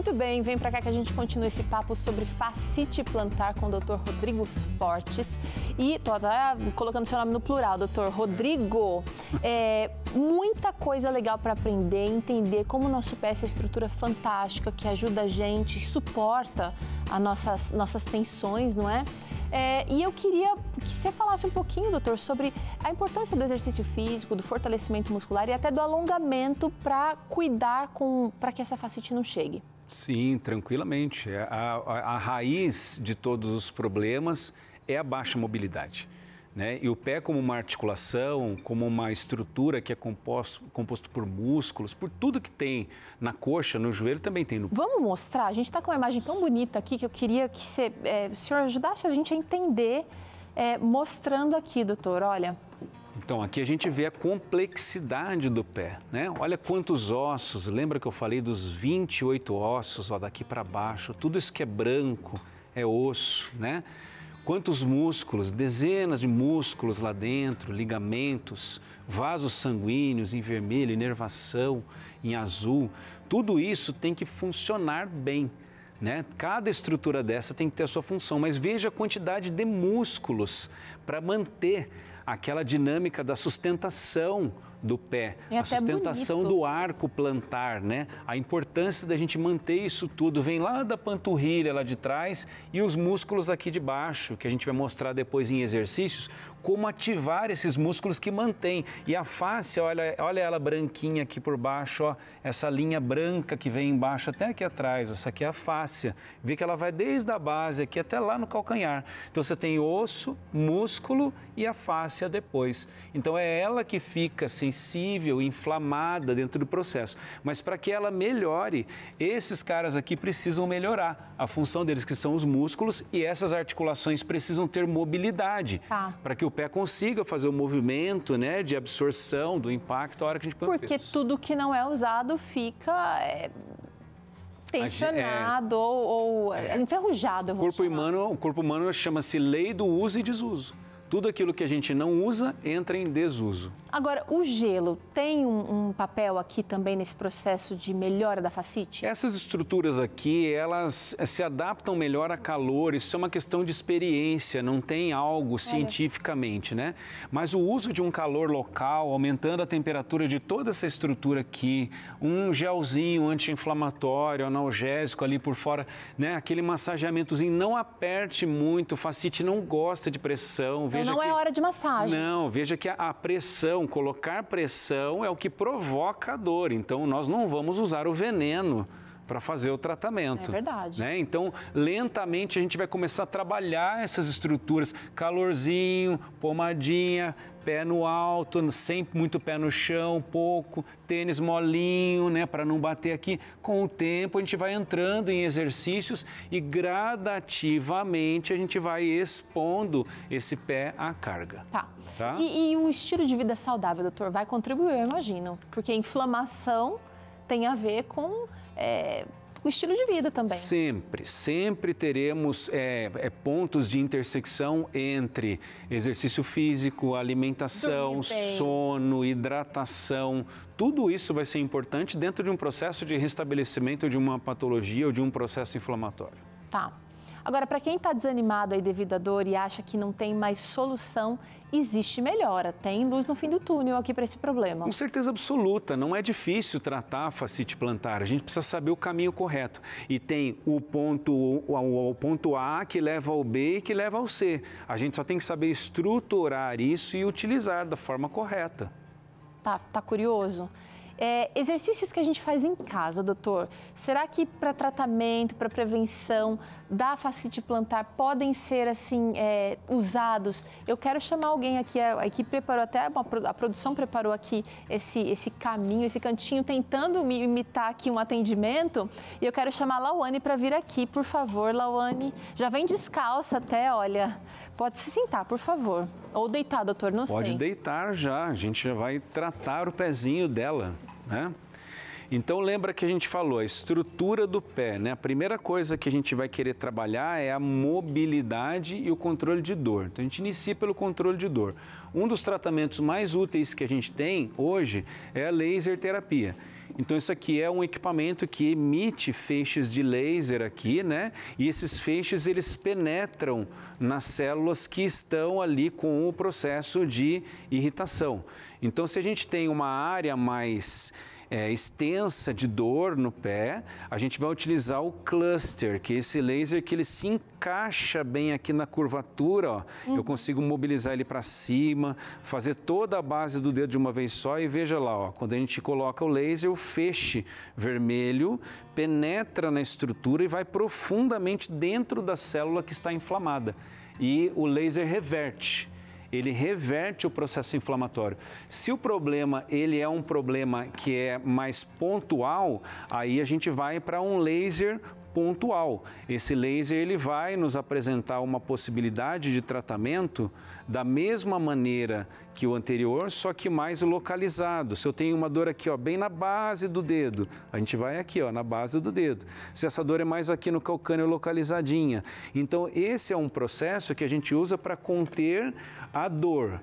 Muito bem, vem pra cá que a gente continua esse papo sobre fascite plantar com o Dr. Rodrigo Fortes. E tô até colocando seu nome no plural, Dr. Rodrigo. Muita coisa legal para aprender, entender como o nosso pé é essa estrutura fantástica que ajuda a gente, suporta as nossas tensões, não é? E eu queria que você falasse um pouquinho, doutor, sobre a importância do exercício físico, do fortalecimento muscular e até do alongamento para cuidar para que essa fascite não chegue. Sim, tranquilamente. A raiz de todos os problemas é a baixa mobilidade, né? E o pé como uma articulação, como uma estrutura que é composto por músculos, por tudo que tem na coxa, no joelho, também tem no pé. Vamos mostrar? A gente está com uma imagem tão bonita aqui que eu queria que o senhor ajudasse a gente a entender, mostrando aqui, doutor, olha. Então, aqui a gente vê a complexidade do pé, né? Olha quantos ossos, lembra que eu falei dos 28 ossos, ó, daqui para baixo, tudo isso que é branco é osso, né? Quantos músculos, dezenas de músculos lá dentro, ligamentos, vasos sanguíneos em vermelho, inervação em azul, tudo isso tem que funcionar bem, né? Cada estrutura dessa tem que ter a sua função, mas veja a quantidade de músculos para manter aquela dinâmica da sustentação do pé, a sustentação do arco plantar, né? A importância da gente manter isso tudo vem lá da panturrilha, lá de trás, e os músculos aqui de baixo, que a gente vai mostrar depois em exercícios, como ativar esses músculos que mantêm. E a face, olha ela branquinha aqui por baixo, ó, essa linha branca que vem embaixo até aqui atrás, essa aqui é a fáscia. Vê que ela vai desde a base aqui até lá no calcanhar. Então você tem osso, músculo e a fáscia depois. Então é ela que fica sensível, inflamada dentro do processo. Mas para que ela melhore, esses caras aqui precisam melhorar a função deles, que são os músculos, e essas articulações precisam ter mobilidade para que o pé consiga fazer o movimento, né, de absorção do impacto a hora que a gente põe o peso. Porque tudo que não é usado fica tensionado ou enferrujado. O corpo humano chama-se lei do uso e desuso. Tudo aquilo que a gente não usa entra em desuso. Agora, o gelo tem um papel aqui também nesse processo de melhora da fascite? Essas estruturas aqui, elas se adaptam melhor a calor, isso é uma questão de experiência, não tem algo cientificamente, né? Mas o uso de um calor local, aumentando a temperatura de toda essa estrutura aqui, um gelzinho anti-inflamatório, analgésico ali por fora, né? Aquele massageamentozinho, não aperte muito, fascite não gosta de pressão. Então não é hora de massagem. Não, veja que a pressão, colocar pressão é o que provoca a dor. Então, nós não vamos usar o veneno para fazer o tratamento. É verdade. Né? Então, lentamente a gente vai começar a trabalhar essas estruturas. Calorzinho, pomadinha, pé no alto, sempre muito pé no chão, pouco, tênis molinho, né, para não bater aqui. Com o tempo a gente vai entrando em exercícios e gradativamente a gente vai expondo esse pé à carga. Tá. E o estilo de vida saudável, doutor, vai contribuir, eu imagino, porque a inflamação tem a ver com o estilo de vida também. Sempre teremos pontos de intersecção entre exercício físico, alimentação, sono, hidratação. Tudo isso vai ser importante dentro de um processo de restabelecimento de uma patologia ou de um processo inflamatório. Tá. Agora, para quem está desanimado aí devido à dor e acha que não tem mais solução, existe melhora, tem luz no fim do túnel aqui para esse problema. Com certeza absoluta, não é difícil tratar a fascite plantar, a gente precisa saber o caminho correto. E tem o ponto A que leva ao B e que leva ao C. A gente só tem que saber estruturar isso e utilizar da forma correta. Tá curioso? Exercícios que a gente faz em casa, doutor, será que para tratamento, para prevenção da fascite plantar podem ser assim usados? Eu quero chamar alguém aqui, a equipe preparou até, a produção preparou aqui esse caminho, esse cantinho, tentando me imitar aqui um atendimento, e eu quero chamar a Lauane para vir aqui, por favor, Lauane. Já vem descalça até, olha, pode se sentar, por favor. Ou deitar, doutor, não sei. Pode deitar já, a gente já vai tratar o pezinho dela, né? Então lembra que a gente falou, a estrutura do pé, né? A primeira coisa que a gente vai querer trabalhar é a mobilidade e o controle de dor. Então a gente inicia pelo controle de dor. Um dos tratamentos mais úteis que a gente tem hoje é a laser terapia. Então isso aqui é um equipamento que emite feixes de laser aqui, né? E esses feixes eles penetram nas células que estão ali com o processo de irritação. Então se a gente tem uma área mais extensa de dor no pé, a gente vai utilizar o cluster, que é esse laser que ele se encaixa bem aqui na curvatura, ó. Eu consigo mobilizar ele para cima, fazer toda a base do dedo de uma vez só e veja lá, ó, quando a gente coloca o laser, o feixe vermelho penetra na estrutura e vai profundamente dentro da célula que está inflamada. E o laser reverte. Ele reverte o processo inflamatório. Se o problema ele é um problema que é mais pontual, aí a gente vai para um laser pontual. Esse laser ele vai nos apresentar uma possibilidade de tratamento da mesma maneira que o anterior, só que mais localizado. Se eu tenho uma dor aqui, ó, bem na base do dedo, a gente vai aqui, ó, na base do dedo. Se essa dor é mais aqui no calcâneo localizadinha. Então esse é um processo que a gente usa para conter a dor,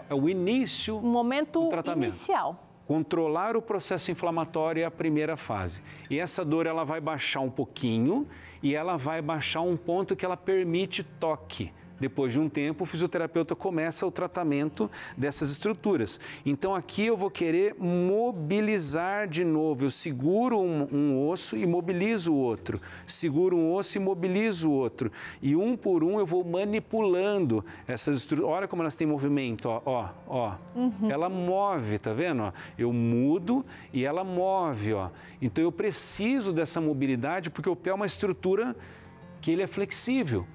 o início do tratamento. Inicial. Controlar o processo inflamatório é a primeira fase. E essa dor ela vai baixar um pouquinho e ela vai baixar um ponto que ela permite toque. Depois de um tempo, o fisioterapeuta começa o tratamento dessas estruturas. Então aqui eu vou querer mobilizar de novo. Eu seguro um osso e mobilizo o outro. Seguro um osso e mobilizo o outro. E um por um eu vou manipulando essas estruturas. Olha como elas têm movimento, ó. Ela move, tá vendo? Ó? Eu mudo e ela move, ó. Então eu preciso dessa mobilidade porque o pé é uma estrutura que ele é flexível.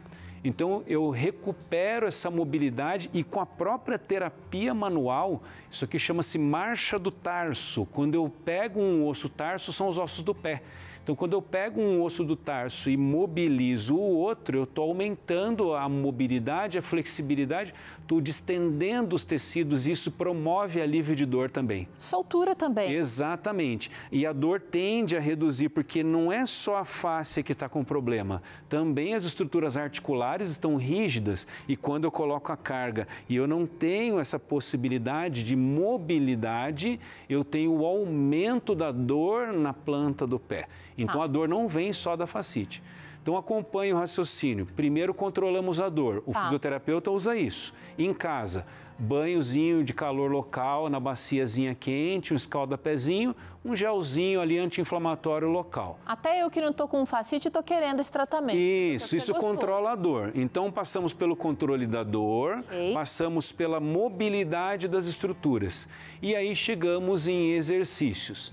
Então, eu recupero essa mobilidade e com a própria terapia manual, isso aqui chama-se marcha do tarso. Quando eu pego um osso, tarso são os ossos do pé. Então, quando eu pego um osso do tarso e mobilizo o outro, eu estou aumentando a mobilidade, a flexibilidade, estou distendendo os tecidos e isso promove alívio de dor também. Soltura também. Exatamente. E a dor tende a reduzir, porque não é só a face que está com problema. Também as estruturas articulares estão rígidas e quando eu coloco a carga e eu não tenho essa possibilidade de mobilidade, eu tenho o aumento da dor na planta do pé. Então, a dor não vem só da fascite. Então, acompanhe o raciocínio. Primeiro, controlamos a dor. O fisioterapeuta usa isso. Em casa, banhozinho de calor local na baciazinha quente, um escalda-pezinho, um gelzinho ali anti-inflamatório local. Até eu que não estou com fascite, estou querendo esse tratamento. Isso controla a dor. Então, passamos pelo controle da dor, passamos pela mobilidade das estruturas. E aí chegamos em exercícios.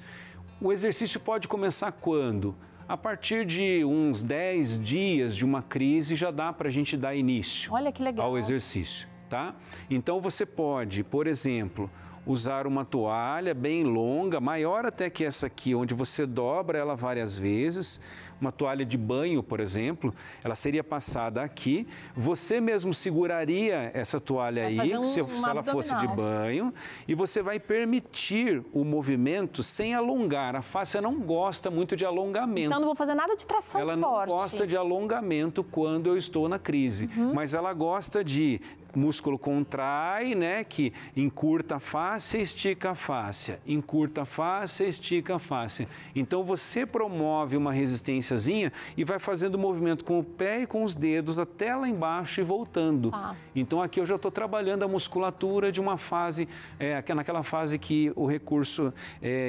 O exercício pode começar quando? A partir de uns 10 dias de uma crise já dá para a gente dar início ao exercício, tá? Então você pode, por exemplo, usar uma toalha bem longa, maior até que essa aqui, onde você dobra ela várias vezes. Uma toalha de banho, por exemplo, ela seria passada aqui. Você mesmo seguraria essa toalha aí, se ela fosse de banho, e você vai permitir o movimento sem alongar. A face não gosta muito de alongamento. Então, não vou fazer nada de tração forte. Ela não gosta de alongamento quando eu estou na crise, mas ela gosta de músculo contrai, né, que encurta a face, estica a face, encurta a face, estica a face. Então você promove uma resistênciazinha e vai fazendo movimento com o pé e com os dedos até lá embaixo e voltando. Então aqui eu já estou trabalhando a musculatura de uma fase, naquela fase que o recurso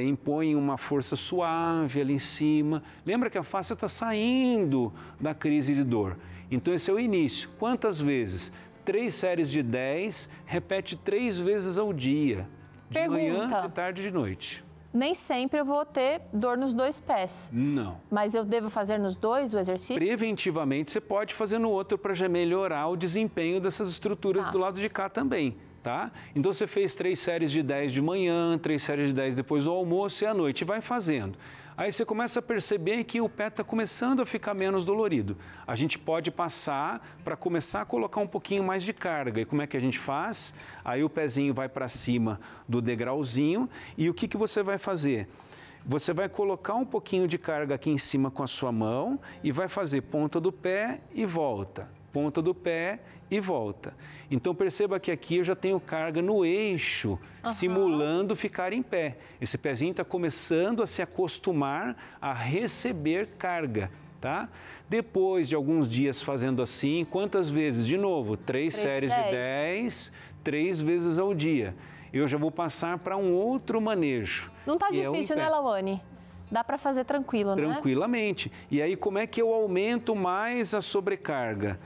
impõe uma força suave ali em cima. Lembra que a face está saindo da crise de dor. Então esse é o início. Quantas vezes? 3 séries de 10, repete 3 vezes ao dia. De manhã, de tarde e de noite. Nem sempre eu vou ter dor nos 2 pés. Não. Mas eu devo fazer nos 2 o exercício? Preventivamente, você pode fazer no outro para já melhorar o desempenho dessas estruturas do lado de cá também, tá? Então, você fez 3 séries de 10 de manhã, 3 séries de 10 depois do almoço e à noite. Vai fazendo. Aí você começa a perceber que o pé está começando a ficar menos dolorido. A gente pode passar para começar a colocar um pouquinho mais de carga. E como é que a gente faz? Aí o pezinho vai para cima do degrauzinho e o que você vai fazer? Você vai colocar um pouquinho de carga aqui em cima com a sua mão e vai fazer ponta do pé e volta, ponta do pé e volta. Então perceba que aqui eu já tenho carga no eixo, simulando ficar em pé. Esse pezinho está começando a se acostumar a receber carga, tá? Depois de alguns dias fazendo assim, quantas vezes? De novo, 3 séries de 10, 3 vezes ao dia. Eu já vou passar para um outro manejo. Não está difícil, né, Lawane? Dá para fazer tranquilo, né? Tranquilamente. E aí, como é que eu aumento mais a sobrecarga?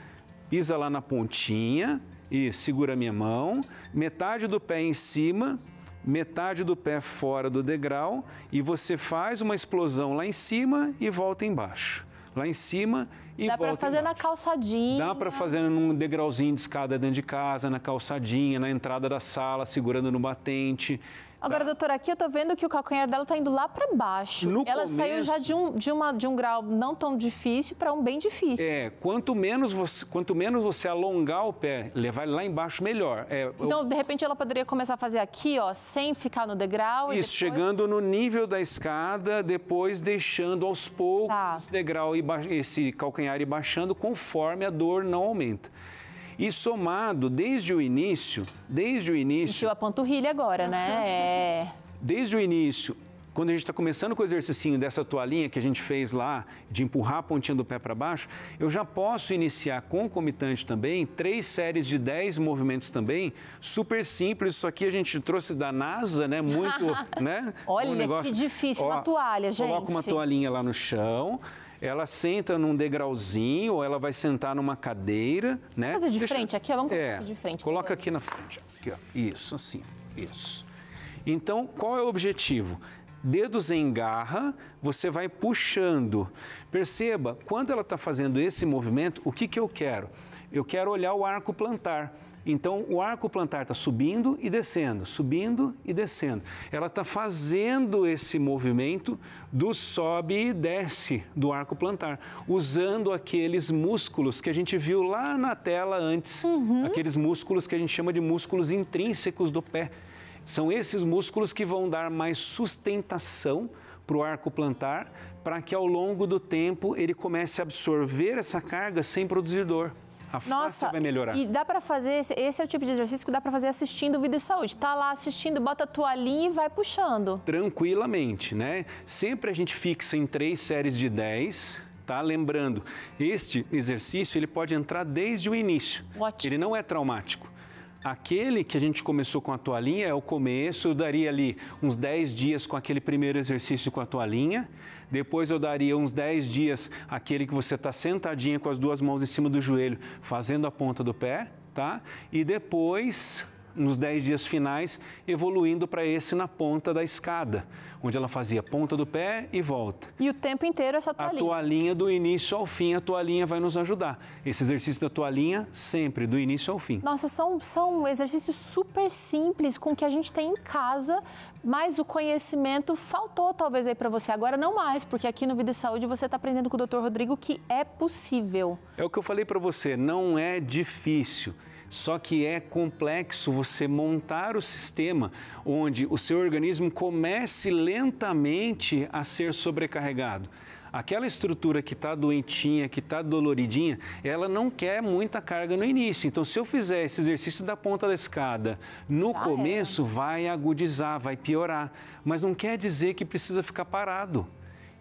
Pisa lá na pontinha e segura a minha mão, metade do pé em cima, metade do pé fora do degrau e você faz uma explosão lá em cima e volta embaixo. Lá em cima e volta embaixo. Dá para fazer na calçadinha. Dá para fazer num degrauzinho de escada dentro de casa, na calçadinha, na entrada da sala, segurando no batente. Agora, doutora, aqui eu tô vendo que o calcanhar dela tá indo lá para baixo. Ela saiu já de um grau não tão difícil para um bem difícil. Quanto menos você alongar o pé, levar ele lá embaixo, melhor. Então, de repente, ela poderia começar a fazer aqui, ó, sem ficar no degrau. Isso, depois... chegando no nível da escada, depois deixando aos poucos esse degrau, esse calcanhar ir baixando conforme a dor não aumenta. E somado desde o início... Sentiu a panturrilha agora, né? Desde o início, quando a gente está começando com o exercício dessa toalhinha que a gente fez lá, de empurrar a pontinha do pé para baixo, eu já posso iniciar concomitante também, 3 séries de 10 movimentos também, super simples. Isso aqui a gente trouxe da NASA, né? Muito, né? Olha, que difícil, uma toalha, gente. Coloca uma toalhinha lá no chão. Ela senta num degrauzinho ou ela vai sentar numa cadeira, né? Vamos fazer de frente aqui, vamos colocar aqui de frente. Coloca aqui na frente, aqui, ó. Isso, assim, isso. Então, qual é o objetivo? Dedos em garra, você vai puxando. Perceba, quando ela está fazendo esse movimento, o que eu quero? Eu quero olhar o arco plantar. Então, o arco plantar está subindo e descendo, subindo e descendo. Ela está fazendo esse movimento do sobe e desce do arco plantar, usando aqueles músculos que a gente viu lá na tela antes, aqueles músculos que a gente chama de músculos intrínsecos do pé. São esses músculos que vão dar mais sustentação para o arco plantar, para que ao longo do tempo ele comece a absorver essa carga sem produzir dor. A face vai melhorar. E dá para fazer, esse é o tipo de exercício que dá para fazer assistindo Vida e Saúde. Tá lá assistindo, bota a toalhinha e vai puxando. Tranquilamente, né? Sempre a gente fixa em 3 séries de 10, tá? Lembrando, este exercício ele pode entrar desde o início. Ótimo. Ele não é traumático. Aquele que a gente começou com a toalhinha é o começo, eu daria ali uns 10 dias com aquele primeiro exercício com a toalhinha, depois eu daria uns 10 dias aquele que você está sentadinha com as 2 mãos em cima do joelho, fazendo a ponta do pé, tá? E depois, nos 10 dias finais, evoluindo para esse na ponta da escada, onde ela fazia ponta do pé e volta. E o tempo inteiro essa toalhinha? A toalhinha do início ao fim, a toalhinha vai nos ajudar. Esse exercício da toalhinha, sempre, do início ao fim. Nossa, são exercícios super simples com o que a gente tem em casa, mas o conhecimento faltou talvez aí para você. Agora não mais, porque aqui no Vida e Saúde você está aprendendo com o Dr. Rodrigo que é possível. É o que eu falei para você, não é difícil. Só que é complexo você montar o sistema onde o seu organismo comece lentamente a ser sobrecarregado. Aquela estrutura que está doentinha, que está doloridinha, ela não quer muita carga no início. Então, se eu fizer esse exercício da ponta da escada no começo, vai agudizar, vai piorar. Mas não quer dizer que precisa ficar parado.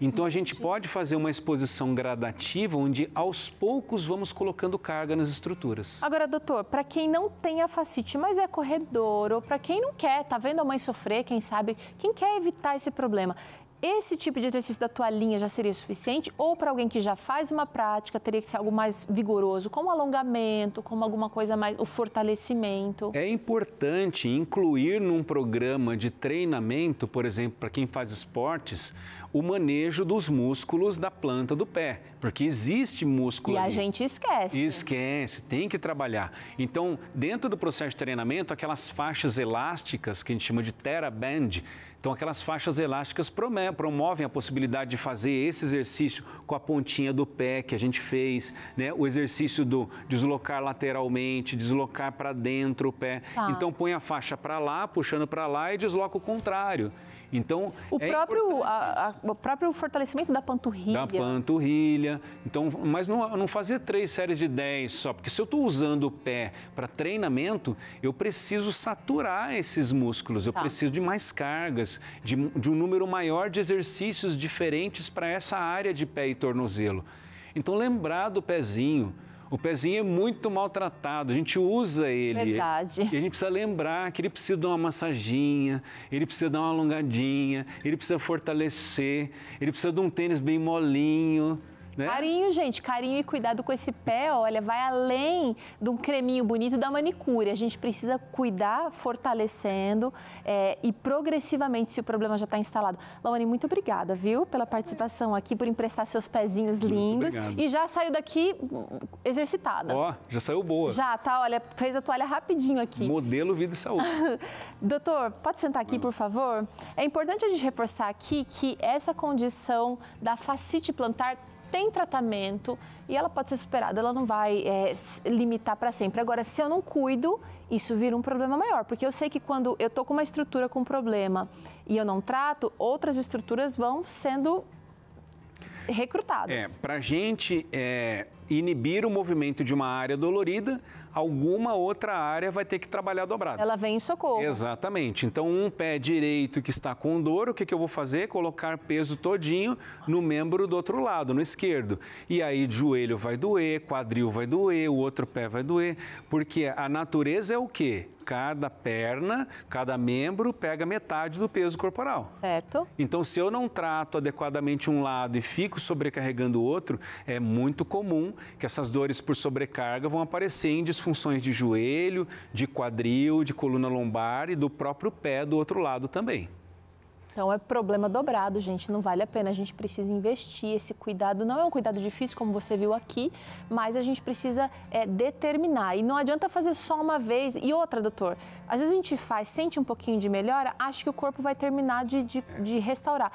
Então, a gente pode fazer uma exposição gradativa, onde aos poucos vamos colocando carga nas estruturas. Agora, doutor, para quem não tem a fascite, mas é corredor, ou para quem não quer, tá vendo a mãe sofrer, quem sabe, quem quer evitar esse problema, esse tipo de exercício da toalhinha já seria suficiente? Ou para alguém que já faz uma prática, teria que ser algo mais vigoroso, como alongamento, como alguma coisa mais, o fortalecimento? É importante incluir num programa de treinamento, por exemplo, para quem faz esportes, o manejo dos músculos da planta do pé, porque existe músculo ali. E a gente esquece. Esquece, tem que trabalhar. Então, dentro do processo de treinamento, aquelas faixas elásticas que a gente chama de TheraBand, Então, aquelas faixas elásticas promovem a possibilidade de fazer esse exercício com a pontinha do pé que a gente fez, né? O exercício do deslocar lateralmente, deslocar para dentro o pé. Tá. Então, põe a faixa para lá, puxando para lá e desloca o contrário. Então, o próprio fortalecimento da panturrilha. Da panturrilha. Então, mas não fazer 3 séries de 10 só, porque se eu estou usando o pé para treinamento, eu preciso saturar esses músculos, eu preciso de mais cargas, de um número maior de exercícios diferentes para essa área de pé e tornozelo. Então, lembrar do pezinho. O pezinho é muito maltratado, a gente usa ele. Verdade. E a gente precisa lembrar que ele precisa de uma massaginha, ele precisa dar uma alongadinha, ele precisa fortalecer, ele precisa de um tênis bem molinho. Né? Carinho, gente, carinho e cuidado com esse pé, olha, vai além de um creminho bonito da manicure. A gente precisa cuidar fortalecendo e progressivamente, se o problema já está instalado. Lawane, muito obrigada, viu, pela participação aqui, por emprestar seus pezinhos lindos. E já saiu daqui exercitada. Ó, já saiu boa. Já, tá, olha, fez a toalha rapidinho aqui. Modelo Vida e Saúde. Doutor, pode sentar aqui, por favor? É importante a gente reforçar aqui que essa condição da fascite plantar tem tratamento e ela pode ser superada, ela não vai limitar para sempre. Agora, se eu não cuido, isso vira um problema maior, porque eu sei que quando eu estou com uma estrutura com problema e eu não trato, outras estruturas vão sendo recrutadas. Para a gente inibir o movimento de uma área dolorida, alguma outra área vai ter que trabalhar dobrado. Ela vem em socorro. Exatamente. Então, um pé direito que está com dor, o que eu vou fazer? Colocar peso todinho no membro do outro lado, no esquerdo. E aí, joelho vai doer, quadril vai doer, o outro pé vai doer. Porque a natureza é o quê? Cada perna, cada membro pega metade do peso corporal. Certo. Então, se eu não trato adequadamente um lado e fico sobrecarregando o outro, é muito comum que essas dores por sobrecarga vão aparecer em disfunções de joelho, de quadril, de coluna lombar e do próprio pé do outro lado também. Então, é problema dobrado, gente, não vale a pena, a gente precisa investir esse cuidado, não é um cuidado difícil, como você viu aqui, mas a gente precisa determinar, e não adianta fazer só uma vez. E outra, doutor, às vezes a gente sente um pouquinho de melhora, acha que o corpo vai terminar de restaurar.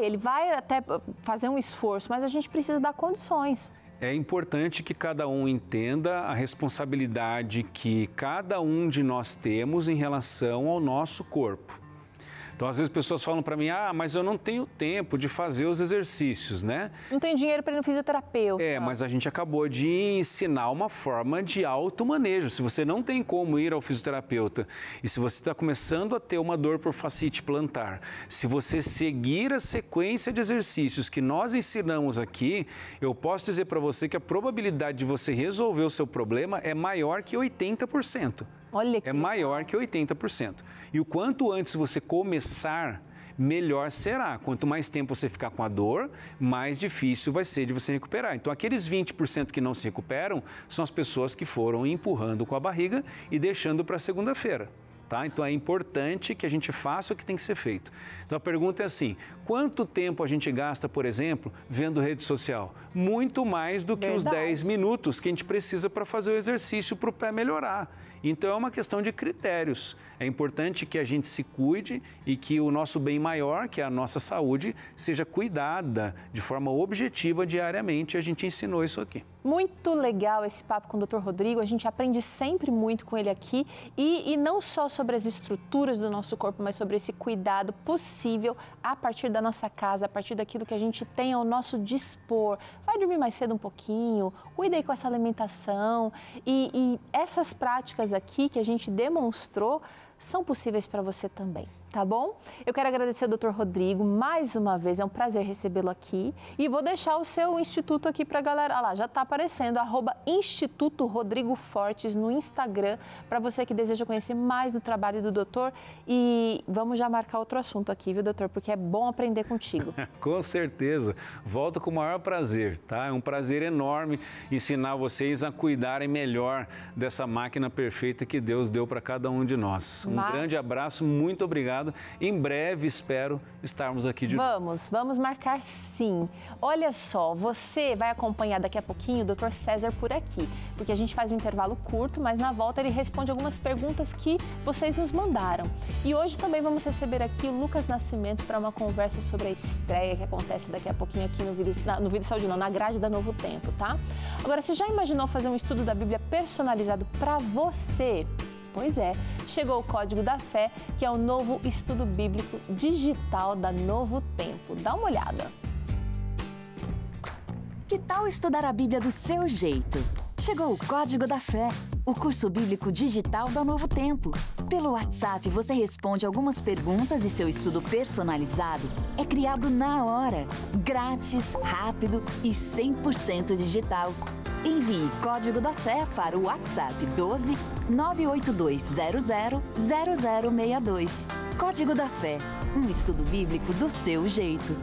Ele vai até fazer um esforço, mas a gente precisa dar condições. É importante que cada um entenda a responsabilidade que cada um de nós temos em relação ao nosso corpo. Então, às vezes, pessoas falam para mim, mas eu não tenho tempo de fazer os exercícios, né? Não tenho dinheiro para ir no fisioterapeuta. Mas a gente acabou de ensinar uma forma de automanejo. Se você não tem como ir ao fisioterapeuta e se você está começando a ter uma dor por fascite plantar, se você seguir a sequência de exercícios que nós ensinamos aqui, eu posso dizer para você que a probabilidade de você resolver o seu problema é maior que 80%. Olha que maior que 80%. E o quanto antes você começar, melhor será. Quanto mais tempo você ficar com a dor, mais difícil vai ser de você recuperar. Então, aqueles 20% que não se recuperam são as pessoas que foram empurrando com a barriga e deixando para segunda-feira. Tá? Então, é importante que a gente faça o que tem que ser feito. Então, a pergunta é assim, quanto tempo a gente gasta, por exemplo, vendo rede social? Muito mais do que os 10 minutos que a gente precisa para fazer o exercício para o pé melhorar. Então, é uma questão de critérios. É importante que a gente se cuide e que o nosso bem maior, que é a nossa saúde, seja cuidada de forma objetiva diariamente. A gente ensinou isso aqui. Muito legal esse papo com o Dr. Rodrigo, a gente aprende sempre muito com ele aqui e não só sobre as estruturas do nosso corpo, mas sobre esse cuidado possível a partir da nossa casa, a partir daquilo que a gente tem ao nosso dispor. Vai dormir mais cedo um pouquinho, cuida aí com essa alimentação e essas práticas aqui que a gente demonstrou são possíveis para você também, tá bom? Eu quero agradecer ao Dr. Rodrigo mais uma vez, é um prazer recebê-lo aqui e vou deixar o seu instituto aqui para a galera, olha lá, já está aparecendo, @Instituto Rodrigo Fortes no Instagram, para você que deseja conhecer mais do trabalho do doutor e vamos já marcar outro assunto aqui, viu, doutor? Porque é bom aprender contigo. Com certeza, volto com o maior prazer, tá? É um prazer enorme ensinar vocês a cuidarem melhor dessa máquina perfeita que Deus deu para cada um de nós. Um grande abraço, muito obrigado combinado. Em breve, espero estarmos aqui de novo. Vamos marcar sim. Olha só, você vai acompanhar daqui a pouquinho o Dr. César por aqui, porque a gente faz um intervalo curto, mas na volta ele responde algumas perguntas que vocês nos mandaram. E hoje também vamos receber aqui o Lucas Nascimento para uma conversa sobre a estreia que acontece daqui a pouquinho aqui no Vida e Saúde, não, na grade da Novo Tempo, tá? Agora, você já imaginou fazer um estudo da Bíblia personalizado para você? Pois é, chegou o Código da Fé, que é o novo estudo bíblico digital da Novo Tempo. Dá uma olhada. Que tal estudar a Bíblia do seu jeito? Chegou o Código da Fé, o curso bíblico digital da Novo Tempo. Pelo WhatsApp, você responde algumas perguntas e seu estudo personalizado é criado na hora, grátis, rápido e 100% digital. Envie Código da Fé para o WhatsApp 12 98200 0062. Código da Fé, um estudo bíblico do seu jeito.